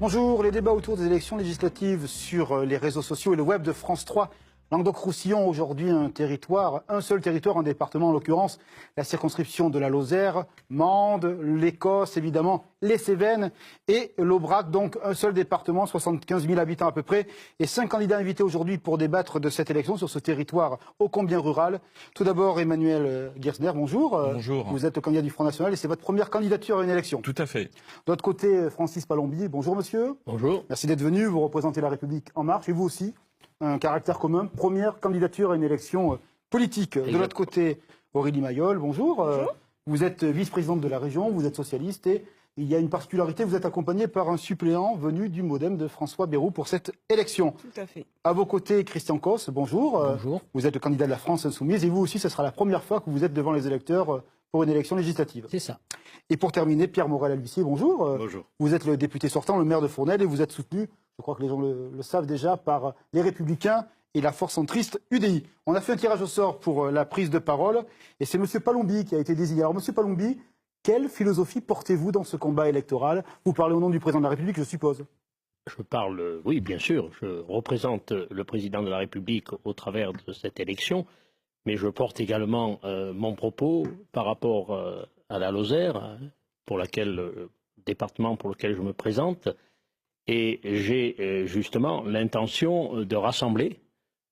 Bonjour, les débats autour des élections législatives sur les réseaux sociaux et le web de France 3. Languedoc-Roussillon, aujourd'hui un seul territoire, un département en l'occurrence, la circonscription de la Lozère, Mende, l'Écosse, évidemment, les Cévennes et l'Aubrac, donc un seul département, 75 000 habitants à peu près, et 5 candidats invités aujourd'hui pour débattre de cette élection sur ce territoire ô combien rural. Tout d'abord, Emmanuel Gersner, bonjour. Bonjour. Vous êtes le candidat du Front National et c'est votre première candidature à une élection. Tout à fait. De l'autre côté, Francis Palombi, bonjour monsieur. Bonjour. Merci d'être venu, vous représentez La République En Marche et vous aussi. Un caractère commun, première candidature à une élection politique. De l'autre côté, Aurélie Mayol, bonjour. Bonjour. Vous êtes vice-présidente de la région, vous êtes socialiste et il y a une particularité, vous êtes accompagné par un suppléant venu du MoDem de François Bayrou pour cette élection. Tout à fait. À vos côtés, Christian Cos, bonjour. Bonjour. Vous êtes le candidat de la France Insoumise et vous aussi, ce sera la première fois que vous êtes devant les électeurs pour une élection législative. C'est ça. Et pour terminer, Pierre Morel-Albussier, bonjour. Bonjour. Vous êtes le député sortant, le maire de Fournel et vous êtes soutenu, je crois que les gens le savent déjà, par les Républicains et la force centriste UDI. On a fait un tirage au sort pour la prise de parole et c'est M. Palombi qui a été désigné. Alors M. Palombi, quelle philosophie portez-vous dans ce combat électoral? Vous parlez au nom du président de la République, je suppose. Je parle, oui, bien sûr, je représente le président de la République au travers de cette élection, mais je porte également mon propos par rapport à la Lozère, département pour lequel je me présente, et j'ai justement l'intention de rassembler,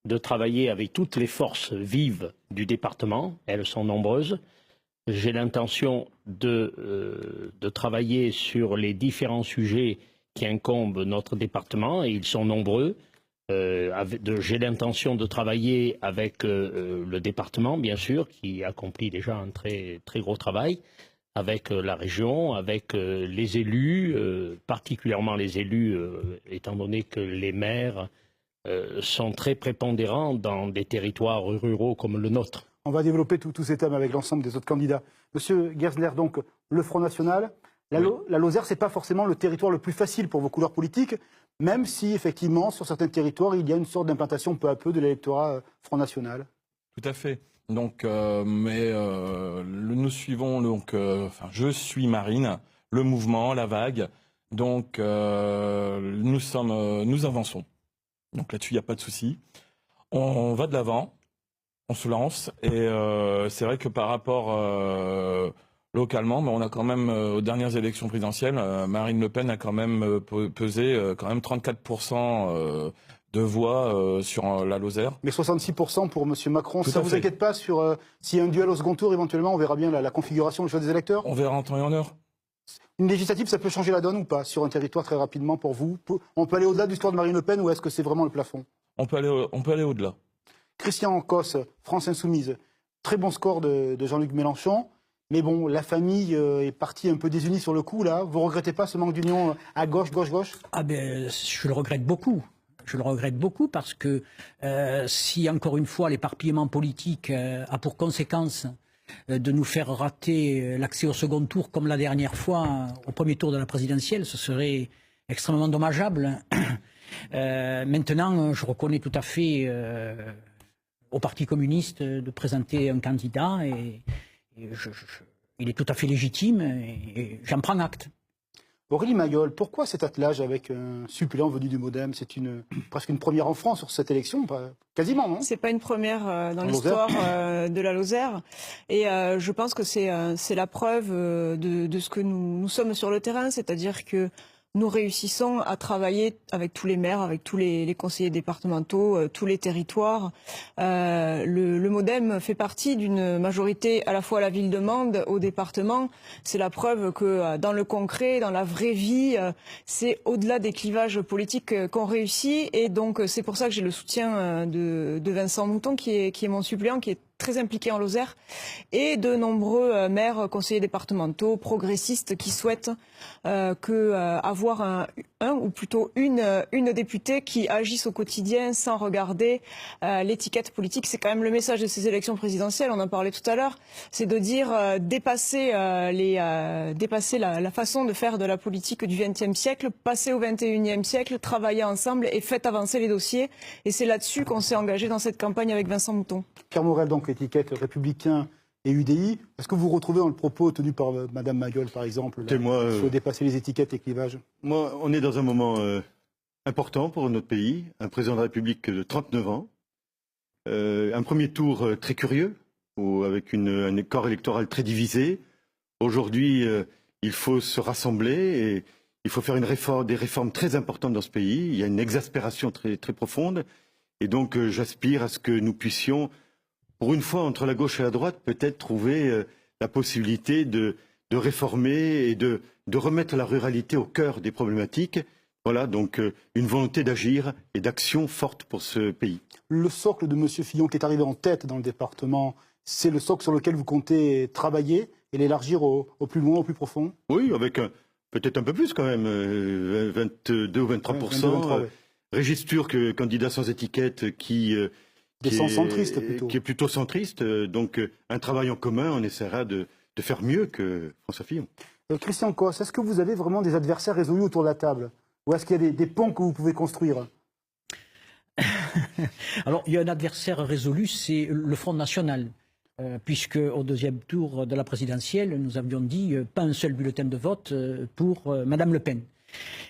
de travailler avec toutes les forces vives du département, elles sont nombreuses. J'ai l'intention de travailler sur les différents sujets qui incombent notre département, et ils sont nombreux. J'ai l'intention de travailler avec le département, bien sûr, qui accomplit déjà un très, très gros travail, avec la région, avec les élus, particulièrement les élus, étant donné que les maires sont très prépondérants dans des territoires ruraux comme le nôtre. On va développer tous ces thèmes avec l'ensemble des autres candidats. Monsieur Gersner, donc, le Front National, la Lozère, ce n'est pas forcément le territoire le plus facile pour vos couleurs politiques, même si, effectivement, sur certains territoires, il y a une sorte d'implantation peu à peu de l'électorat Front National. Tout à fait. Donc, nous suivons, je suis Marine, le mouvement, la vague. Donc, nous avançons. Donc là-dessus, il n'y a pas de souci. On va de l'avant, on se lance. Et c'est vrai que par rapport localement, on a quand même, aux dernières élections présidentielles, Marine Le Pen a quand même pesé quand même 34% de voix sur la Lozère. Mais 66% pour M. Macron, Tout ça à ne vous fait. inquiète pas sur s'il y a un duel au second tour, éventuellement, on verra bien la configuration, le choix des électeurs? On verra en temps et en heure. Une législative, ça peut changer la donne ou pas sur un territoire très rapidement pour vous? On peut aller au-delà du score de Marine Le Pen ou est-ce que c'est vraiment le plafond? On peut aller au-delà. Christian Cos, France Insoumise, très bon score de Jean-Luc Mélenchon. Mais bon, la famille est partie un peu désunie sur le coup, là. Vous regrettez pas ce manque d'union à gauche? Ah ben, je le regrette beaucoup. Je le regrette beaucoup parce que si, encore une fois, l'éparpillement politique a pour conséquence de nous faire rater l'accès au second tour comme la dernière fois au premier tour de la présidentielle, ce serait extrêmement dommageable. Maintenant, je reconnais tout à fait au Parti communiste de présenter un candidat et il est tout à fait légitime et j'en prends acte. Aurélie Mayol, pourquoi cet attelage avec un suppléant venu du MoDem? C'est presque une première en France sur cette élection, quasiment, non? C'est pas une première dans l'histoire de la Lozère. Et je pense que c'est la preuve de ce que nous sommes sur le terrain, c'est-à-dire que nous réussissons à travailler avec tous les maires, avec tous les conseillers départementaux, tous les territoires. Le MoDem fait partie d'une majorité à la fois à la ville de Mende, au département. C'est la preuve que dans le concret, dans la vraie vie, c'est au-delà des clivages politiques qu'on réussit. Et donc c'est pour ça que j'ai le soutien de Vincent Mouton, qui est mon suppléant, qui est très impliqué en Lozère, et de nombreux maires, conseillers départementaux, progressistes qui souhaitent avoir un ou plutôt une députée qui agisse au quotidien sans regarder l'étiquette politique. C'est quand même le message de ces élections présidentielles, on en parlait tout à l'heure, c'est de dire dépasser la façon de faire de la politique du XXe siècle, passer au XXIe siècle, travailler ensemble et faites avancer les dossiers. Et c'est là-dessus qu'on s'est engagé dans cette campagne avec Vincent Mouton. Pierre Morel, donc étiquette républicain et UDI. Est-ce que vous vous retrouvez dans le propos tenu par Mme Mayol, par exemple, il faut dépasser les étiquettes et clivages? Moi, on est dans un moment important pour notre pays, un président de la République de 39 ans, un premier tour très curieux, avec un corps électoral très divisé. Aujourd'hui, il faut se rassembler et il faut faire des réformes très importantes dans ce pays. Il y a une exaspération très, très profonde. Et donc, j'aspire à ce que nous puissions, pour une fois, entre la gauche et la droite, peut-être trouver la possibilité de réformer et de remettre la ruralité au cœur des problématiques. Voilà, donc une volonté d'agir et d'action forte pour ce pays. Le socle de M. Fillon, qui est arrivé en tête dans le département, c'est le socle sur lequel vous comptez travailler et l'élargir au plus loin, au plus profond? Oui, avec peut-être un peu plus quand même, 22 ou 23%. Régis Turc, candidat sans étiquette, qui est plutôt centriste. Donc un travail en commun, on essaiera de faire mieux que François Fillon. Christian Cosse, est-ce que vous avez vraiment des adversaires résolus autour de la table? Ou est-ce qu'il y a des ponts que vous pouvez construire? Alors, il y a un adversaire résolu, c'est le Front National. Puisque au deuxième tour de la présidentielle, nous avions dit pas un seul bulletin de vote pour Madame Le Pen.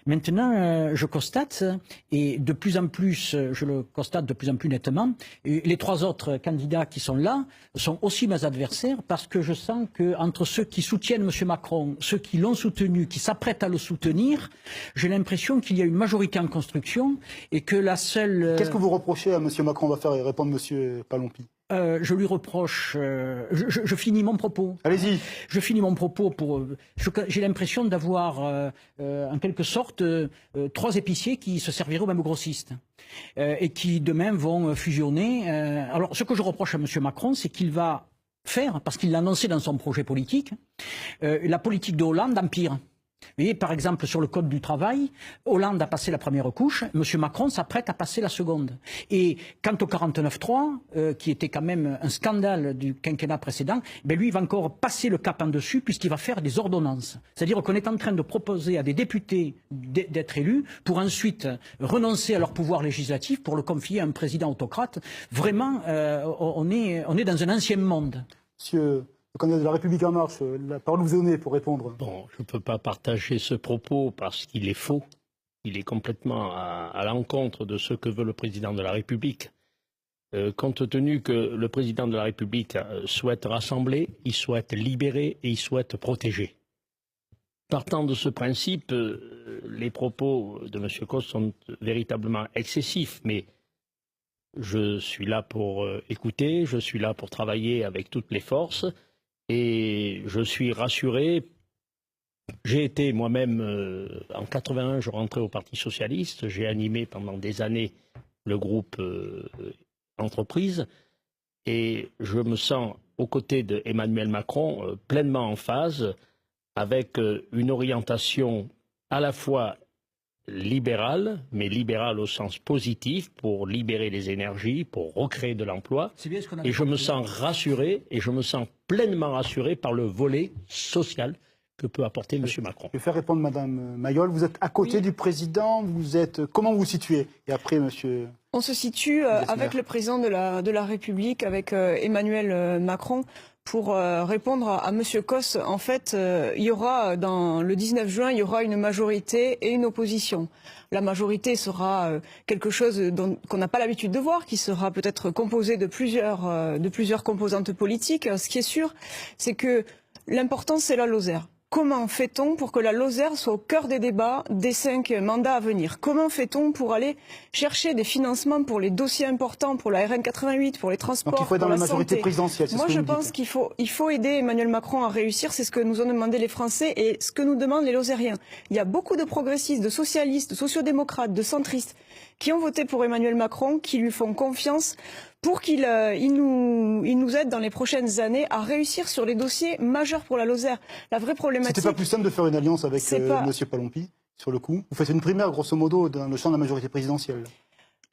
Maintenant, je constate, et de plus en plus, je le constate de plus en plus nettement, les trois autres candidats qui sont là sont aussi mes adversaires parce que je sens qu'entre ceux qui soutiennent M. Macron, ceux qui l'ont soutenu, qui s'apprêtent à le soutenir, j'ai l'impression qu'il y a une majorité en construction et que la seule... Qu'est-ce que vous reprochez à M. Macron? On va faire répondre M. Palompi. Je lui reproche... je finis mon propos. Allez-y. Je finis mon propos pour... J'ai l'impression d'avoir, en quelque sorte, trois épiciers qui se serviraient au même grossiste et qui, demain, vont fusionner. Alors, ce que je reproche à M. Macron, c'est qu'il va faire, parce qu'il l'a annoncé dans son projet politique, la politique de Hollande empire. Vous voyez, par exemple, sur le code du travail, Hollande a passé la première couche, M. Macron s'apprête à passer la seconde. Et quant au 49.3, qui était quand même un scandale du quinquennat précédent, ben lui, il va encore passer le cap en dessus puisqu'il va faire des ordonnances. C'est-à-dire qu'on est en train de proposer à des députés d'être élus pour ensuite renoncer à leur pouvoir législatif pour le confier à un président autocrate. Vraiment, on est dans un ancien monde. Monsieur le candidat de la République En Marche, la parole vous est donnée pour répondre. Bon, je ne peux pas partager ce propos parce qu'il est faux. Il est complètement à l'encontre de ce que veut le président de la République. Compte tenu que le président de la République souhaite rassembler, il souhaite libérer et il souhaite protéger. Partant de ce principe, les propos de M. Cosse sont véritablement excessifs, mais je suis là pour écouter, je suis là pour travailler avec toutes les forces. Et je suis rassuré. J'ai été moi-même, en 81, je rentrais au Parti Socialiste. J'ai animé pendant des années le groupe Entreprise. Et je me sens aux côtés d'Emmanuel Macron pleinement en phase avec une orientation à la fois libérale, mais libérale au sens positif, pour libérer les énergies, pour recréer de l'emploi. Et je me sens rassuré, et je me sens pleinement rassuré par le volet social que peut apporter M. Macron. Je vais faire répondre Mme Mayol. Vous êtes à côté du président, comment vous vous situez? Et après, monsieur... On se situe avec le président de la République, avec Emmanuel Macron, pour répondre à M. Cosse. En fait, il y aura, le 19 juin, il y aura une majorité et une opposition. La majorité sera quelque chose qu'on n'a pas l'habitude de voir, qui sera peut-être composée de plusieurs composantes politiques. Ce qui est sûr, c'est que l'important, c'est la Lozère. Comment fait-on pour que la Lozère soit au cœur des débats des 5 mandats à venir? Comment fait-on pour aller chercher des financements pour les dossiers importants, pour la RN 88, pour les transports, donc il faut être dans la majorité présidentielle. Moi, je pense qu'il faut aider Emmanuel Macron à réussir. C'est ce que nous ont demandé les Français et ce que nous demandent les Lozériens. Il y a beaucoup de progressistes, de socialistes, de sociodémocrates, de centristes qui ont voté pour Emmanuel Macron, qui lui font confiance pour qu'il nous aide dans les prochaines années à réussir sur les dossiers majeurs pour la Lozère. La vraie problématique... C'était pas plus simple de faire une alliance avec M. Palompi, sur le coup? Vous faites une primaire, grosso modo, dans le champ de la majorité présidentielle.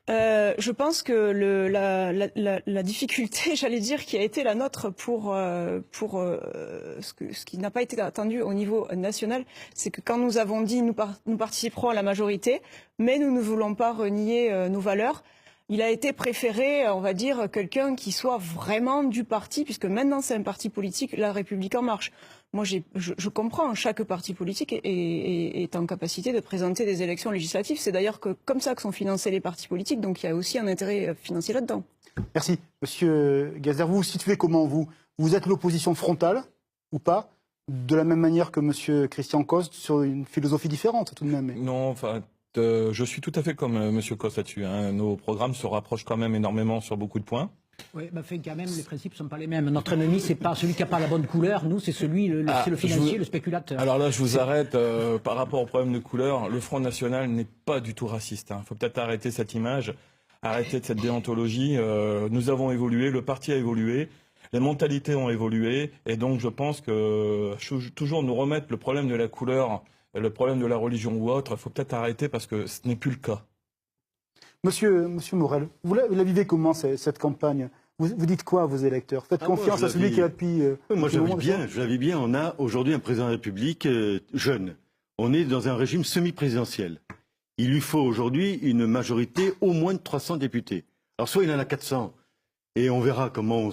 Je pense que la difficulté, j'allais dire, qui a été la nôtre pour ce qui n'a pas été attendu au niveau national, c'est que quand nous avons dit nous participerons à la majorité, mais nous ne voulons pas renier nos valeurs, il a été préféré, on va dire, quelqu'un qui soit vraiment du parti, puisque maintenant c'est un parti politique, La République En Marche. Moi, je comprends, chaque parti politique est en capacité de présenter des élections législatives. C'est d'ailleurs comme ça que sont financés les partis politiques, donc il y a aussi un intérêt financier là-dedans. Merci. Monsieur Gazer, vous vous situez comment, vous? Vous êtes l'opposition frontale, ou pas? De la même manière que monsieur Christian Coste, sur une philosophie différente, tout de même. Non, enfin, je suis tout à fait comme monsieur Coste là-dessus. Hein. Nos programmes se rapprochent quand même énormément sur beaucoup de points. Oui, mais quand même, les principes ne sont pas les mêmes. Notre ennemi, c'est pas celui qui n'a pas la bonne couleur. Nous, c'est celui, c'est le financier, le spéculateur. Alors là, je vous arrête. Par rapport au problème de couleur, le Front National n'est pas du tout raciste. Il faut peut-être arrêter cette image, arrêter de cette déontologie. Nous avons évolué, le parti a évolué, les mentalités ont évolué. Et donc, je pense que toujours nous remettre le problème de la couleur, le problème de la religion ou autre, il faut peut-être arrêter parce que ce n'est plus le cas. Monsieur Morel, vous la vivez comment cette campagne? Vous dites quoi à vos électeurs? Faites confiance à celui qui est là depuis... moi, je la vis bien. On a aujourd'hui un président de la République jeune. On est dans un régime semi-présidentiel. Il lui faut aujourd'hui une majorité au moins de 300 députés. Alors soit il en a 400, et on verra comment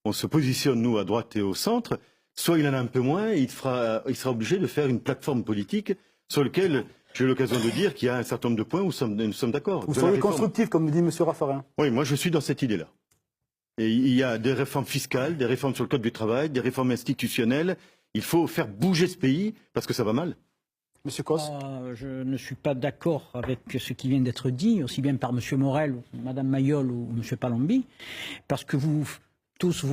on se positionne, nous, à droite et au centre, soit il en a un peu moins, et il sera obligé de faire une plateforme politique sur laquelle... J'ai eu l'occasion de dire qu'il y a un certain nombre de points où nous sommes d'accord. Vous seriez constructif, comme dit M. Raffarin. Oui, moi je suis dans cette idée-là. Et il y a des réformes fiscales, des réformes sur le code du travail, des réformes institutionnelles. Il faut faire bouger ce pays parce que ça va mal. Monsieur Cosse. Je ne suis pas d'accord avec ce qui vient d'être dit, aussi bien par M. Morel, Mme Mayol ou M. Palombi, parce que vous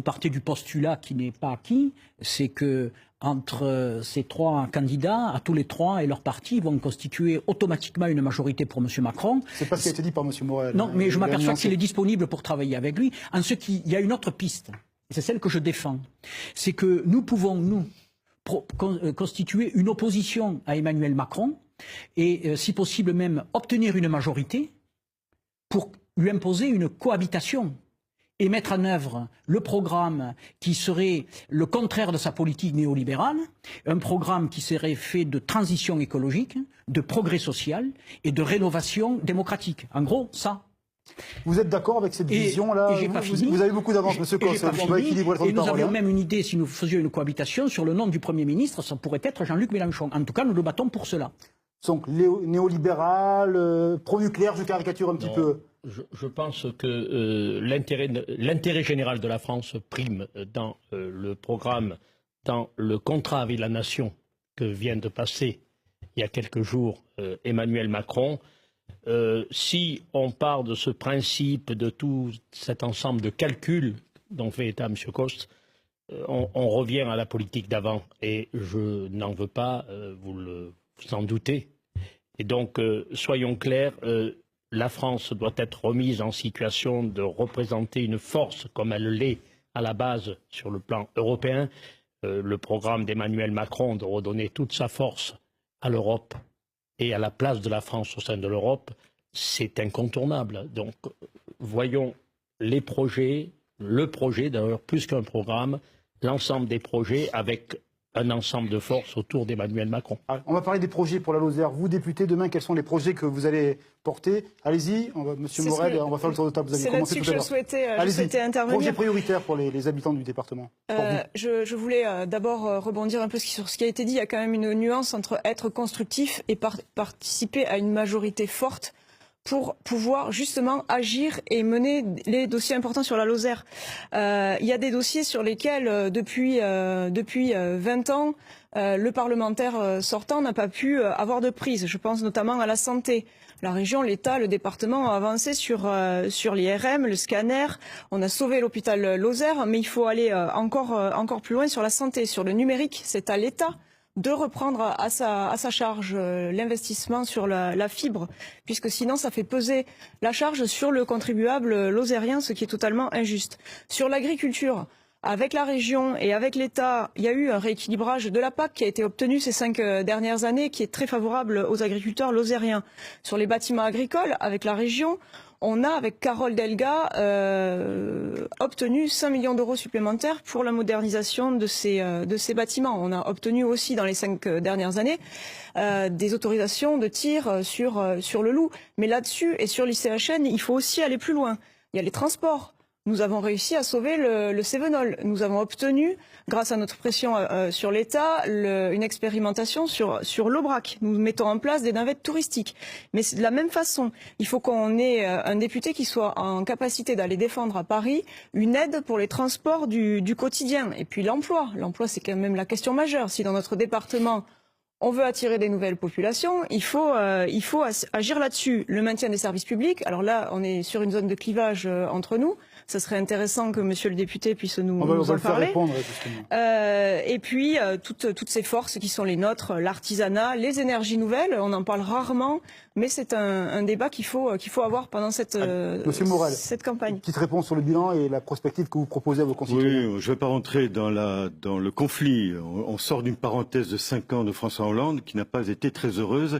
partez du postulat qui n'est pas acquis, c'est que entre ces trois candidats, à tous les trois et leurs partis vont constituer automatiquement une majorité pour M. Macron. C'est pas ce qui a été dit par M. Morel. Non, mais je m'aperçois qu'il est disponible pour travailler avec lui. Il y a une autre piste, et c'est celle que je défends. C'est que nous pouvons, constituer une opposition à Emmanuel Macron et, si possible même, obtenir une majorité pour lui imposer une cohabitation et mettre en œuvre le programme qui serait le contraire de sa politique néolibérale, un programme qui serait fait de transition écologique, de progrès social et de rénovation démocratique. En gros, ça. Vous êtes d'accord avec cette vision-là? Vous avez beaucoup d'avance, M. Cosse. On va équilibrer le temps de parole. Nous avions même une idée, si nous faisions une cohabitation, sur le nom du Premier ministre, ça pourrait être Jean-Luc Mélenchon. En tout cas, nous nous battons pour cela. Donc, néolibéral, pro-nucléaire, je caricature un petit peu. Je pense que l'intérêt général de la France prime dans le programme, dans le contrat avec la nation que vient de passer il y a quelques jours Emmanuel Macron. Si on part de ce principe, de tout cet ensemble de calculs dont fait état M. Coste, on revient à la politique d'avant. Et je n'en veux pas, vous en doutez. Et donc, soyons clairs, la France doit être remise en situation de représenter une force comme elle l'est à la base sur le plan européen. Le programme d'Emmanuel Macron de redonner toute sa force à l'Europe et à la place de la France au sein de l'Europe, c'est incontournable. Donc, voyons les projets, le projet d'ailleurs plus qu'un programme, l'ensemble des projets avec un ensemble de forces autour d'Emmanuel Macron. On va parler des projets pour la Lozère. Vous, député, demain, quels sont les projets que vous allez porter? Allez-y, Monsieur Morel, on va faire le tour de table. C'est là-dessus que je souhaitais intervenir. Projet prioritaire pour les habitants du département. Je voulais d'abord rebondir un peu sur ce qui a été dit. Il y a quand même une nuance entre être constructif et participer à une majorité forte pour pouvoir justement agir et mener les dossiers importants sur la Lozère. Il y a des dossiers sur lesquels, depuis 20 ans, le parlementaire sortant n'a pas pu avoir de prise. Je pense notamment à la santé. La région, l'État, le département ont avancé sur l'IRM, le scanner. On a sauvé l'hôpital Lozère, mais il faut aller encore plus loin sur la santé, sur le numérique. C'est à l'État de reprendre à sa charge l'investissement sur la fibre, puisque sinon ça fait peser la charge sur le contribuable lozérien, ce qui est totalement injuste. Sur l'agriculture, avec la région et avec l'État, il y a eu un rééquilibrage de la PAC qui a été obtenu ces 5 dernières années, qui est très favorable aux agriculteurs lozériens. Sur les bâtiments agricoles, avec la région, on a, avec Carole Delga, obtenu 5 millions d'euros supplémentaires pour la modernisation de ces bâtiments. On a obtenu aussi, dans les 5 dernières années, des autorisations de tir sur le loup. Mais là-dessus, et sur l'ICHN, il faut aussi aller plus loin. Il y a les transports. Nous avons réussi à sauver le Cévenol. Nous avons obtenu, grâce à notre pression sur l'État, une expérimentation sur l'Aubrac. Nous mettons en place des navettes touristiques. Mais de la même façon, il faut qu'on ait un député qui soit en capacité d'aller défendre à Paris une aide pour les transports du quotidien. Et puis l'emploi. L'emploi, c'est quand même la question majeure. Si dans notre département, on veut attirer des nouvelles populations, il faut agir là-dessus. Le maintien des services publics, alors là, on est sur une zone de clivage entre nous. Ça serait intéressant que monsieur le député puisse nous en parler. On va le faire répondre, justement. Et puis, toutes ces forces qui sont les nôtres, l'artisanat, les énergies nouvelles, on en parle rarement, mais c'est un débat qu'il faut avoir pendant cette campagne. Petite réponse sur le bilan et la prospective que vous proposez à vos concitoyens. Oui, je ne vais pas rentrer dans le conflit. On sort d'une parenthèse de 5 ans de François Hollande qui n'a pas été très heureuse,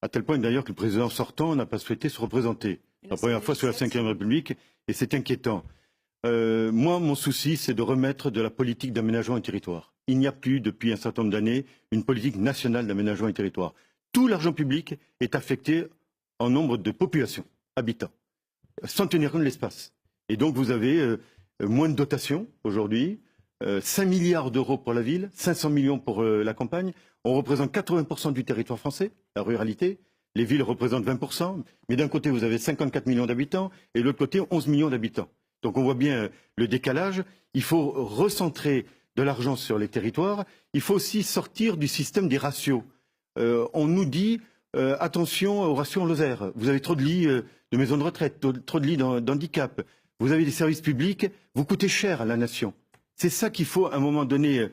à tel point d'ailleurs que le président sortant n'a pas souhaité se représenter. La première fois sous la Ve République, et c'est inquiétant. Moi, mon souci, c'est de remettre de la politique d'aménagement du territoire. Il n'y a plus, depuis un certain nombre d'années, une politique nationale d'aménagement du territoire. Tout l'argent public est affecté en nombre de populations, habitants, sans tenir compte de l'espace. Et donc, vous avez moins de dotations aujourd'hui, 5 milliards d'euros pour la ville, 500 millions pour la campagne. On représente 80% du territoire français, la ruralité. Les villes représentent 20%, mais d'un côté, vous avez 54 millions d'habitants, et de l'autre côté, 11 millions d'habitants. Donc on voit bien le décalage. Il faut recentrer de l'argent sur les territoires. Il faut aussi sortir du système des ratios. On nous dit, attention aux ratios en Lozère. Vous avez trop de lits de maisons de retraite, trop de lits d'handicap. Vous avez des services publics, vous coûtez cher à la nation. C'est ça qu'il faut, à un moment donné,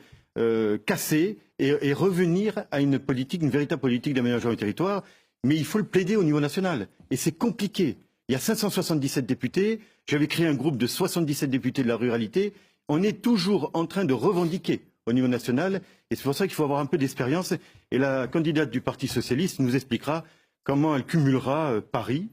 casser et revenir à une véritable politique d'aménagement du territoire. Mais il faut le plaider au niveau national. Et c'est compliqué. Il y a 577 députés. J'avais créé un groupe de 77 députés de la ruralité. On est toujours en train de revendiquer au niveau national. Et c'est pour ça qu'il faut avoir un peu d'expérience. Et la candidate du Parti socialiste nous expliquera comment elle cumulera Paris,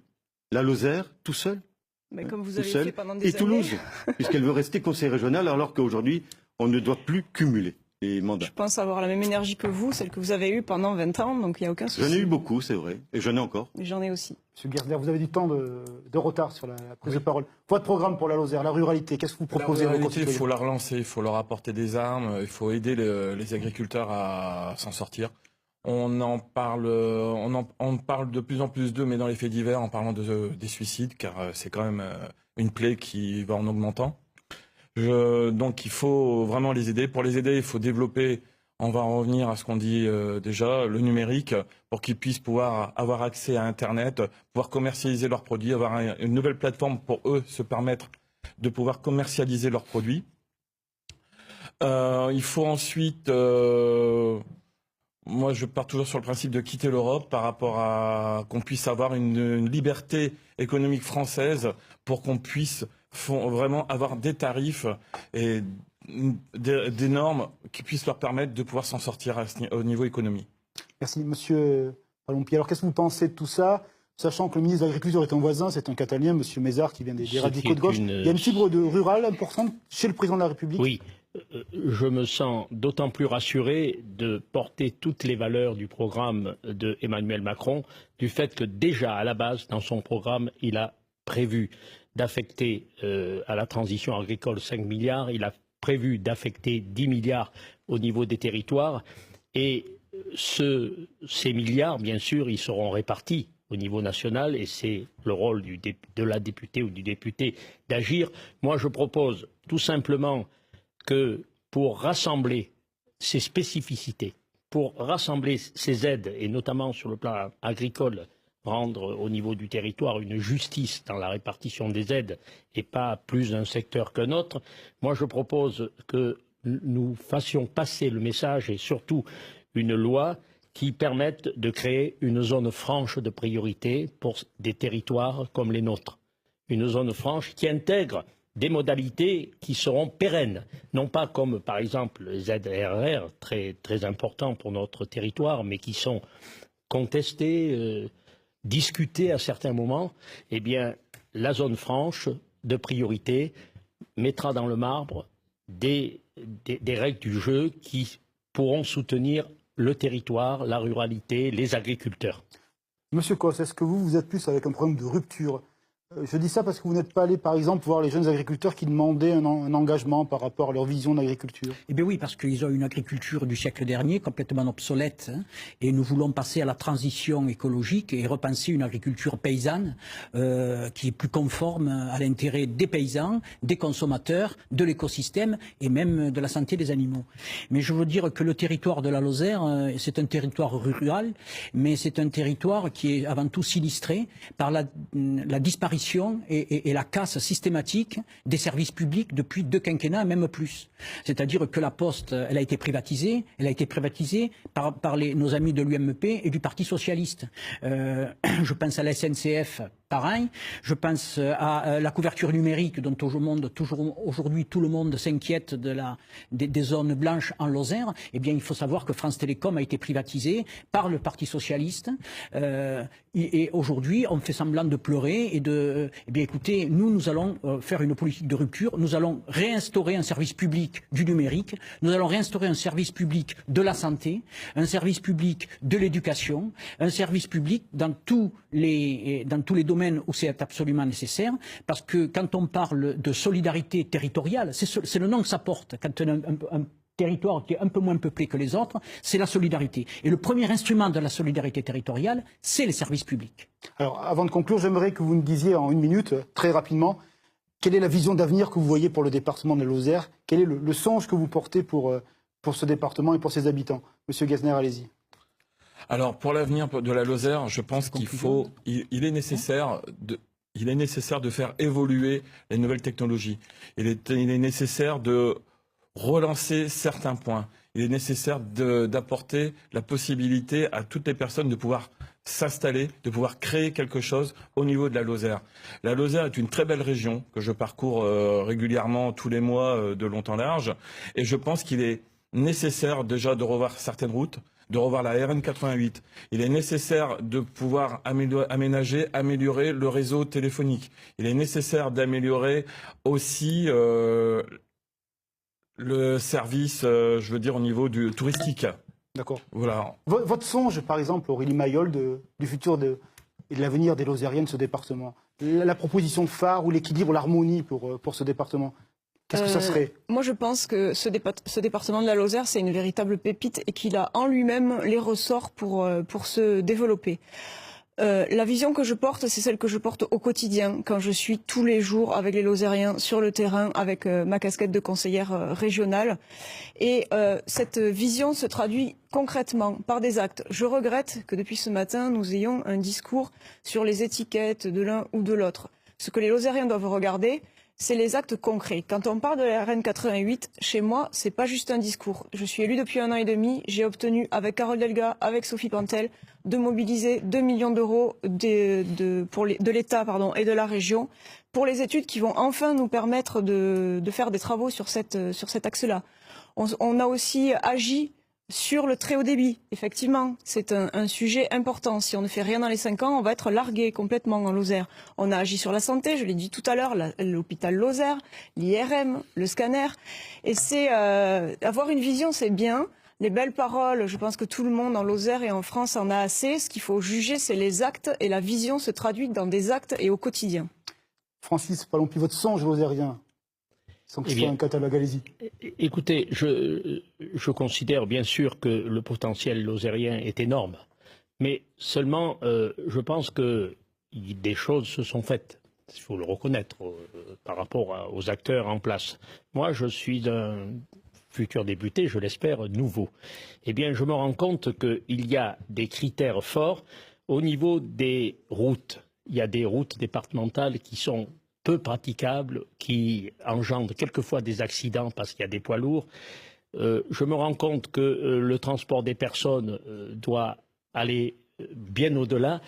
la Lozère, tout seul. Mais comme vous avez fait pendant des années. Et Toulouse, puisqu'elle veut rester conseiller régional, alors qu'aujourd'hui, on ne doit plus cumuler les mandats. Je pense avoir la même énergie que vous, celle que vous avez eue pendant 20 ans, donc il n'y a aucun souci. J'en ai eu beaucoup, c'est vrai, et j'en ai encore. Mais j'en ai aussi. Monsieur Guerzler, vous avez du temps de retard sur la prise de parole. Votre programme pour la Lozère, la ruralité, qu'est-ce que vous proposez? La ruralité, il faut la relancer, il faut leur apporter des armes, il faut aider les agriculteurs à s'en sortir. On parle de plus en plus d'eux, mais dans les faits divers, en parlant des suicides, car c'est quand même une plaie qui va en augmentant. Donc il faut vraiment les aider. Pour les aider, il faut développer, on va en revenir à ce qu'on dit déjà, le numérique, pour qu'ils puissent pouvoir avoir accès à Internet, pouvoir commercialiser leurs produits, avoir une nouvelle plateforme pour eux se permettre de pouvoir commercialiser leurs produits. Il faut ensuite... moi, je pars toujours sur le principe de quitter l'Europe par rapport à qu'on puisse avoir une liberté économique française pour qu'on puisse vraiment avoir des tarifs et des normes qui puissent leur permettre de pouvoir s'en sortir au niveau économie. Merci, monsieur Palompi. Alors, qu'est-ce que vous pensez de tout ça, sachant que le ministre de l'Agriculture est un voisin, c'est un Catalan, monsieur Mézard, qui vient des radicaux de gauche. Il y a une fibre rurale importante chez le président de la République. Oui. Je me sens d'autant plus rassuré de porter toutes les valeurs du programme de Emmanuel Macron, du fait que déjà à la base, dans son programme, il a prévu d'affecter à la transition agricole 5 milliards, il a prévu d'affecter 10 milliards au niveau des territoires, et ces milliards, bien sûr, ils seront répartis au niveau national, et c'est le rôle de la députée ou du député d'agir. Moi, je propose tout simplement que pour rassembler ces spécificités, pour rassembler ces aides, et notamment sur le plan agricole, rendre au niveau du territoire une justice dans la répartition des aides et pas plus d'un secteur qu'un autre, moi je propose que nous fassions passer le message et surtout une loi qui permette de créer une zone franche de priorité pour des territoires comme les nôtres. Une zone franche qui intègre des modalités qui seront pérennes, non pas comme par exemple les ZRR, très, très importants pour notre territoire, mais qui sont contestés, discutés à certains moments. Eh bien, la zone franche de priorité mettra dans le marbre des règles du jeu qui pourront soutenir le territoire, la ruralité, les agriculteurs. Monsieur Cos, est-ce que vous êtes plus avec un problème de rupture? Je dis ça parce que vous n'êtes pas allé, par exemple, voir les jeunes agriculteurs qui demandaient un engagement par rapport à leur vision d'agriculture. Eh bien oui, parce qu'ils ont une agriculture du siècle dernier complètement obsolète, hein, et nous voulons passer à la transition écologique et repenser une agriculture paysanne qui est plus conforme à l'intérêt des paysans, des consommateurs, de l'écosystème et même de la santé des animaux. Mais je veux dire que le territoire de la Lozère, c'est un territoire rural, mais c'est un territoire qui est avant tout sinistré par la disparition et la casse systématique des services publics depuis 2 quinquennats, même plus. C'est-à-dire que la Poste, elle a été privatisée par nos amis de l'UMP et du Parti Socialiste. Je pense à la SNCF, pareil. Je pense à la couverture numérique dont aujourd'hui tout le monde s'inquiète des zones blanches en Lozère. Eh bien, il faut savoir que France Télécom a été privatisée par le Parti Socialiste. Et aujourd'hui, on fait semblant de pleurer et eh bien, écoutez, nous allons faire une politique de rupture. Nous allons réinstaurer un service public du numérique. Nous allons réinstaurer un service public de la santé, un service public de l'éducation, un service public dans tous les domaines où c'est absolument nécessaire. Parce que quand on parle de solidarité territoriale, c'est le nom que ça porte. Quand on a un territoire qui est un peu moins peuplé que les autres, c'est la solidarité. Et le premier instrument de la solidarité territoriale, c'est les services publics. Alors, avant de conclure, j'aimerais que vous nous disiez en 1 minute, très rapidement, quelle est la vision d'avenir que vous voyez pour le département de la Lozère? Quel est le songe que vous portez pour ce département et pour ses habitants? Monsieur Gesner, allez-y. Alors, pour l'avenir de la Lozère, je pense il est nécessaire de faire évoluer les nouvelles technologies. Il est nécessaire de relancer certains points. Il est nécessaire d'apporter la possibilité à toutes les personnes de pouvoir s'installer, de pouvoir créer quelque chose au niveau de la Lozère. La Lozère est une très belle région que je parcours régulièrement tous les mois de long en large. Et je pense qu'il est nécessaire déjà de revoir certaines routes, de revoir la RN 88. Il est nécessaire de pouvoir améliorer le réseau téléphonique. Il est nécessaire d'améliorer aussi le service, je veux dire, au niveau du touristique. D'accord. Voilà. Votre songe, par exemple, Aurélie Mayol, du futur et de l'avenir des Lozériens de ce département, la proposition de phare ou l'équilibre, l'harmonie pour ce département, qu'est-ce que ça serait? Moi, je pense que ce département de la Lozère, c'est une véritable pépite et qu'il a en lui-même les ressorts pour se développer. La vision que je porte, c'est celle que je porte au quotidien, quand je suis tous les jours avec les Lozériens sur le terrain, avec ma casquette de conseillère régionale. Et cette vision se traduit concrètement par des actes. Je regrette que depuis ce matin, nous ayons un discours sur les étiquettes de l'un ou de l'autre. Ce que les Lozériens doivent regarder, c'est les actes concrets. Quand on parle de la RN 88, chez moi, c'est pas juste un discours. Je suis élue depuis 1 an et demi. J'ai obtenu, avec Carole Delga, avec Sophie Pantel, de mobiliser 2 millions d'euros de l'État et de la région pour les études qui vont enfin nous permettre de faire des travaux sur cet axe-là. On a aussi agi sur le très haut débit. Effectivement, c'est un sujet important. Si on ne fait rien dans les 5 ans, on va être largué complètement en Lozère. On a agi sur la santé, je l'ai dit tout à l'heure, l'hôpital Lozère, l'IRM, le scanner. Et c'est avoir une vision, c'est bien. Les belles paroles, je pense que tout le monde en Lozère et en France en a assez. Ce qu'il faut juger, c'est les actes, et la vision se traduit dans des actes et au quotidien. Francis Palompie, votre songe lozérien, sans que ce soit un catalogue, allez-y. Écoutez, je considère bien sûr que le potentiel lozérien est énorme, mais seulement je pense que des choses se sont faites. Il faut le reconnaître par rapport aux acteurs en place. Moi, je suis un futur député, je l'espère, nouveau. Eh bien, je me rends compte qu'il y a des critères forts au niveau des routes. Il y a des routes départementales qui sont peu praticables, qui engendrent quelquefois des accidents parce qu'il y a des poids lourds. Je me rends compte que le transport des personnes doit aller bien au-delà.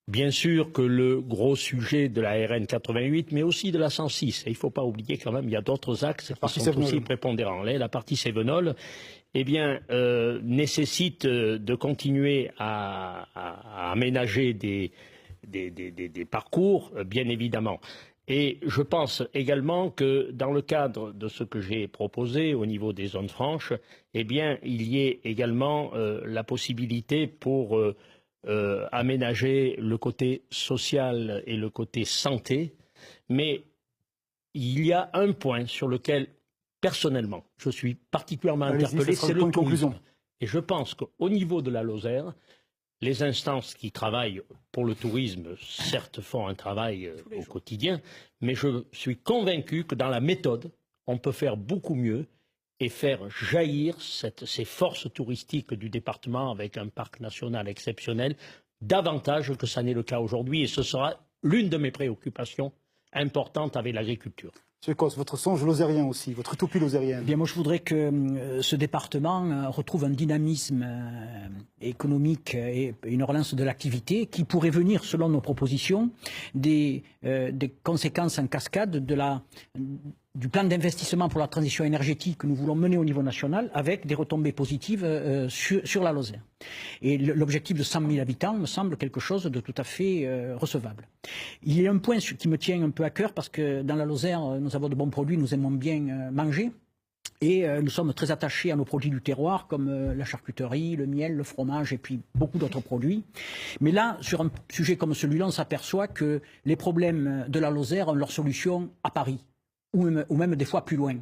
Bien sûr que le gros sujet de la RN 88, mais aussi de la 106, et il ne faut pas oublier quand même, il y a d'autres axes qui sont aussi prépondérants. La partie Cévenol, eh bien, nécessite de continuer à aménager des parcours, bien évidemment. Et je pense également que dans le cadre de ce que j'ai proposé au niveau des zones franches, eh bien, il y ait également la possibilité pour aménager le côté social et le côté santé. Mais il y a un point sur lequel, personnellement, je suis particulièrement interpellé, c'est le tourisme. Et je pense qu'au niveau de la Lozère, les instances qui travaillent pour le tourisme, certes, font un travail au quotidien, mais je suis convaincu que dans la méthode, on peut faire beaucoup mieux et faire jaillir ces forces touristiques du département avec un parc national exceptionnel, davantage que ça n'est le cas aujourd'hui. Et ce sera l'une de mes préoccupations importantes avec l'agriculture. Monsieur Cos, votre songe lozérien aussi, votre utopie lozérienne. Bien, moi, je voudrais que ce département retrouve un dynamisme économique et une relance de l'activité qui pourrait venir, selon nos propositions, des conséquences en cascade du plan d'investissement pour la transition énergétique que nous voulons mener au niveau national, avec des retombées positives sur la Lozère. Et l'objectif de 100 000 habitants me semble quelque chose de tout à fait recevable. Il y a un point qui me tient un peu à cœur, parce que dans la Lozère, nous avons de bons produits, nous aimons bien manger. Et nous sommes très attachés à nos produits du terroir, comme la charcuterie, le miel, le fromage et puis beaucoup d'autres produits. Mais là, sur un sujet comme celui-là, on s'aperçoit que les problèmes de la Lozère ont leur solution à Paris, ou même des fois plus loin.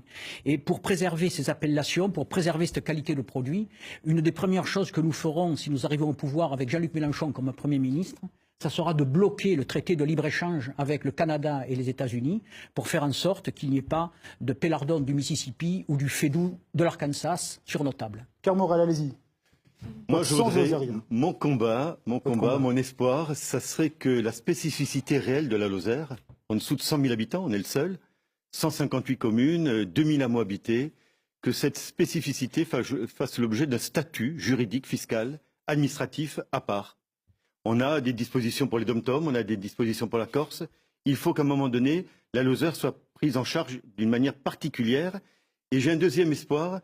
Et pour préserver ces appellations, pour préserver cette qualité de produit, une des premières choses que nous ferons si nous arrivons au pouvoir avec Jean-Luc Mélenchon comme Premier ministre, ça sera de bloquer le traité de libre-échange avec le Canada et les États-Unis pour faire en sorte qu'il n'y ait pas de pélardon du Mississippi ou du fédou de l'Arkansas sur nos tables. Pierre Morel, allez-y. Moi, je voudrais, mon combat, mon espoir, ça serait que la spécificité réelle de la Lozère, en dessous de 100 000 habitants, on est le seul, 158 communes, 2000 hameaux habités, que cette spécificité fasse l'objet d'un statut juridique, fiscal, administratif à part. On a des dispositions pour les dom-toms, on a des dispositions pour la Corse. Il faut qu'à un moment donné, la Lozère soit prise en charge d'une manière particulière. Et j'ai un deuxième espoir.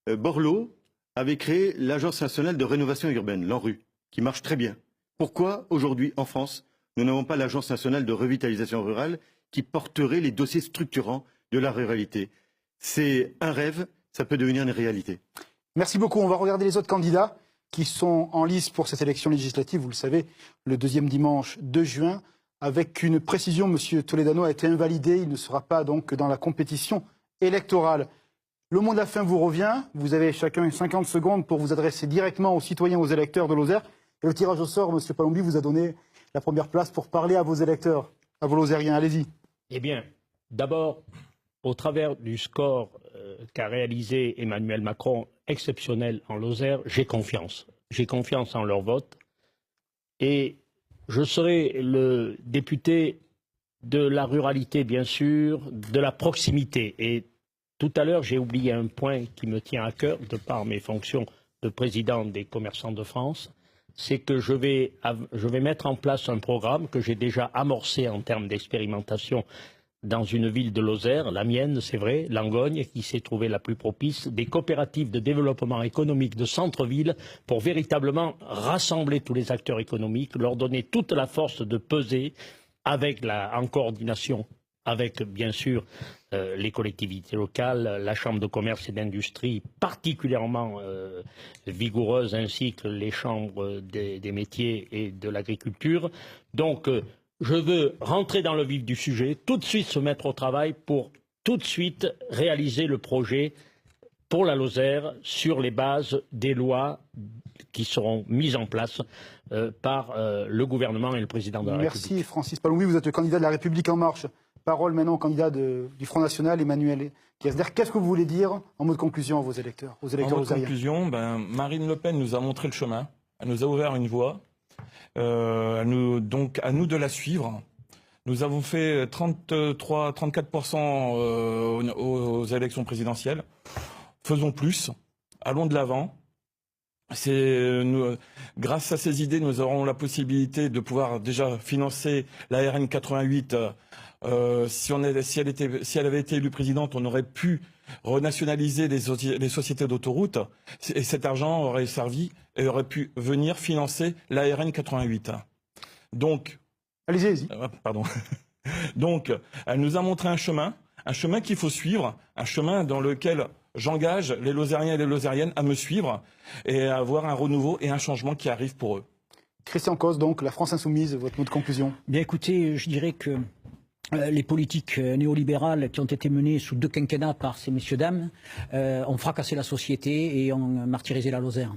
Borloo avait créé l'Agence nationale de rénovation urbaine, l'ANRU, qui marche très bien. Pourquoi aujourd'hui, en France, nous n'avons pas l'Agence nationale de revitalisation rurale qui porterait les dossiers structurants de la ruralité? C'est un rêve, ça peut devenir une réalité. Merci beaucoup. On va regarder les autres candidats qui sont en lice pour cette élection législative, vous le savez, le deuxième dimanche 2 juin. Avec une précision, M. Toledano a été invalidé, il ne sera pas donc dans la compétition électorale. Le mot de la fin vous revient, vous avez chacun 50 secondes pour vous adresser directement aux citoyens, aux électeurs de Lozère. Et le tirage au sort, M. Palombi vous a donné la première place pour parler à vos électeurs, à vos Lozériens. Allez-y. Eh bien, d'abord, au travers du score qu'a réalisé Emmanuel Macron, exceptionnel en Lozère, j'ai confiance. J'ai confiance en leur vote. Et je serai le député de la ruralité, bien sûr, de la proximité. Et tout à l'heure, j'ai oublié un point qui me tient à cœur, de par mes fonctions de président des commerçants de France, c'est que je vais mettre en place un programme que j'ai déjà amorcé en termes d'expérimentation dans une ville de Lozère, la mienne, c'est vrai, Langogne, qui s'est trouvée la plus propice, des coopératives de développement économique de centre-ville pour véritablement rassembler tous les acteurs économiques, leur donner toute la force de peser en coordination avec, bien sûr, les collectivités locales, la Chambre de commerce et d'industrie particulièrement vigoureuse, ainsi que les chambres des métiers et de l'agriculture. Donc, je veux rentrer dans le vif du sujet, tout de suite se mettre au travail pour tout de suite réaliser le projet pour la Lozère sur les bases des lois qui seront mises en place par le gouvernement et le président de la République. Merci Francis Palombi, vous êtes le candidat de la République En Marche. Parole maintenant au candidat du Front National, Emmanuel Kiesder. Qu'est-ce que vous voulez dire en mot de conclusion à vos électeurs, aux électeurs En mot de conclusion, Marine Le Pen nous a montré le chemin, elle nous a ouvert une voie. Donc à nous de la suivre. Nous avons fait 34% aux élections présidentielles. Faisons plus, allons de l'avant. Grâce à ces idées, nous aurons la possibilité de pouvoir déjà financer la RN 88. Si elle avait été élue présidente, on aurait pu renationaliser les sociétés d'autoroutes et cet argent aurait servi et aurait pu venir financer la RN 88. Donc, Allez-y, allez-y. Pardon. Donc, elle nous a montré un chemin qu'il faut suivre, un chemin dans lequel j'engage les Lozériens et les Lozériennes à me suivre et à avoir un renouveau et un changement qui arrive pour eux. Christian Cosse, donc, la France Insoumise, votre mot de conclusion. Bien écoutez, je dirais que les politiques néolibérales qui ont été menées sous 2 quinquennats par ces messieurs-dames ont fracassé la société et ont martyrisé la Lozère.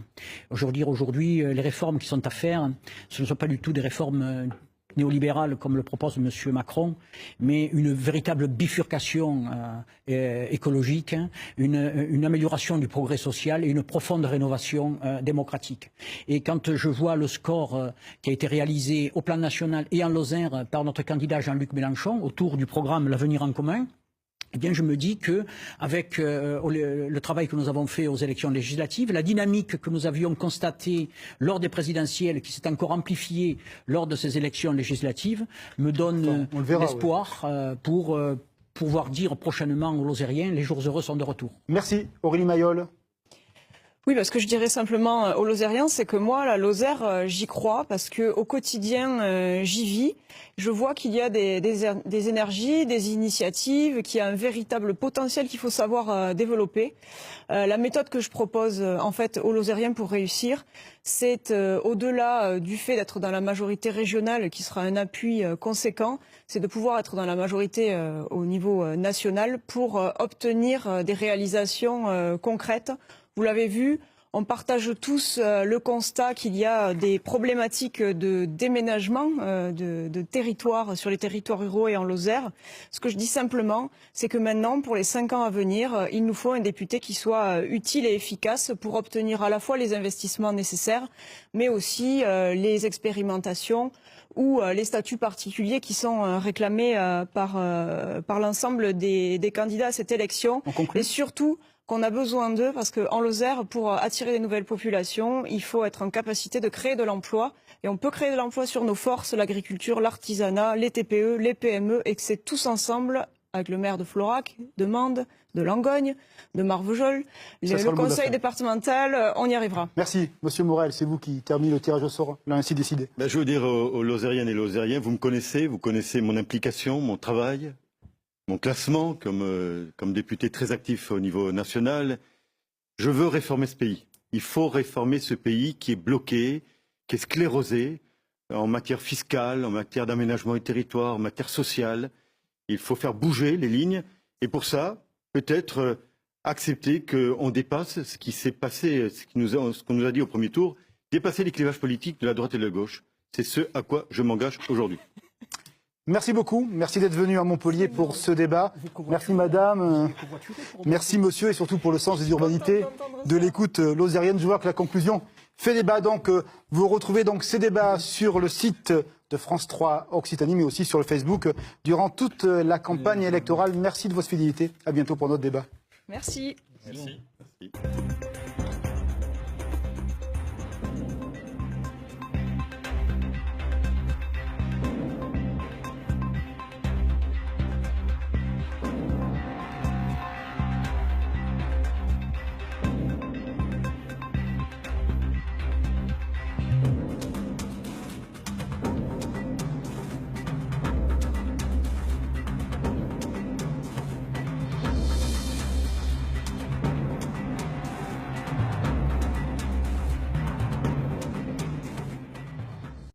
Aujourd'hui, les réformes qui sont à faire, ce ne sont pas du tout des réformes néolibérale comme le propose M. Macron, mais une véritable bifurcation écologique, une amélioration du progrès social et une profonde rénovation démocratique. Et quand je vois le score qui a été réalisé au plan national et en Lozère par notre candidat Jean-Luc Mélenchon autour du programme L'Avenir en commun, eh bien, je me dis que avec le travail que nous avons fait aux élections législatives, la dynamique que nous avions constatée lors des présidentielles, qui s'est encore amplifiée lors de ces élections législatives, me donne l'espoir pour pouvoir dire prochainement aux Lozériens, les jours heureux sont de retour. Merci, Aurélie Mayol. Oui, parce que je dirais simplement aux Lozériens, c'est que moi, la Lozère, j'y crois, parce que au quotidien, j'y vis. Je vois qu'il y a des énergies, des initiatives, qu'il y a un véritable potentiel qu'il faut savoir développer. La méthode que je propose en fait aux Lozériens pour réussir, c'est au-delà du fait d'être dans la majorité régionale, qui sera un appui conséquent, c'est de pouvoir être dans la majorité au niveau national pour obtenir des réalisations concrètes. Vous l'avez vu, on partage tous le constat qu'il y a des problématiques de déménagement de territoires sur les territoires ruraux et en Lozère. Ce que je dis simplement, c'est que maintenant, pour les 5 ans à venir, il nous faut un député qui soit utile et efficace pour obtenir à la fois les investissements nécessaires, mais aussi les expérimentations ou les statuts particuliers qui sont réclamés par l'ensemble des candidats à cette élection. Et surtout, qu'on a besoin d'eux parce qu'en Lozère, pour attirer des nouvelles populations, il faut être en capacité de créer de l'emploi. Et on peut créer de l'emploi sur nos forces, l'agriculture, l'artisanat, les TPE, les PME, et que c'est tous ensemble, avec le maire de Florac, de Mende, de Langogne, de Marvejols, le conseil départemental, on y arrivera. Merci, Monsieur Morel, c'est vous qui terminez le tirage au sort, là ainsi décidé. Je veux dire aux Lozériennes et Lozériens, vous connaissez mon implication, mon travail, mon classement comme député très actif au niveau national. Je veux réformer ce pays. Il faut réformer ce pays qui est bloqué, qui est sclérosé en matière fiscale, en matière d'aménagement du territoire, en matière sociale. Il faut faire bouger les lignes. Et pour ça, peut-être accepter qu'on dépasse ce qui s'est passé, ce qu'on nous a dit au premier tour, dépasser les clivages politiques de la droite et de la gauche. C'est ce à quoi je m'engage aujourd'hui. Merci beaucoup, merci d'être venu à Montpellier pour ce débat. Merci madame, merci monsieur et surtout pour le sens des urbanités, de l'écoute lozérienne. Je vois que la conclusion fait débat, donc vous retrouvez donc ces débats sur le site de France 3 Occitanie, mais aussi sur le Facebook durant toute la campagne électorale. Merci de votre fidélité, à bientôt pour notre débat. Merci. Merci.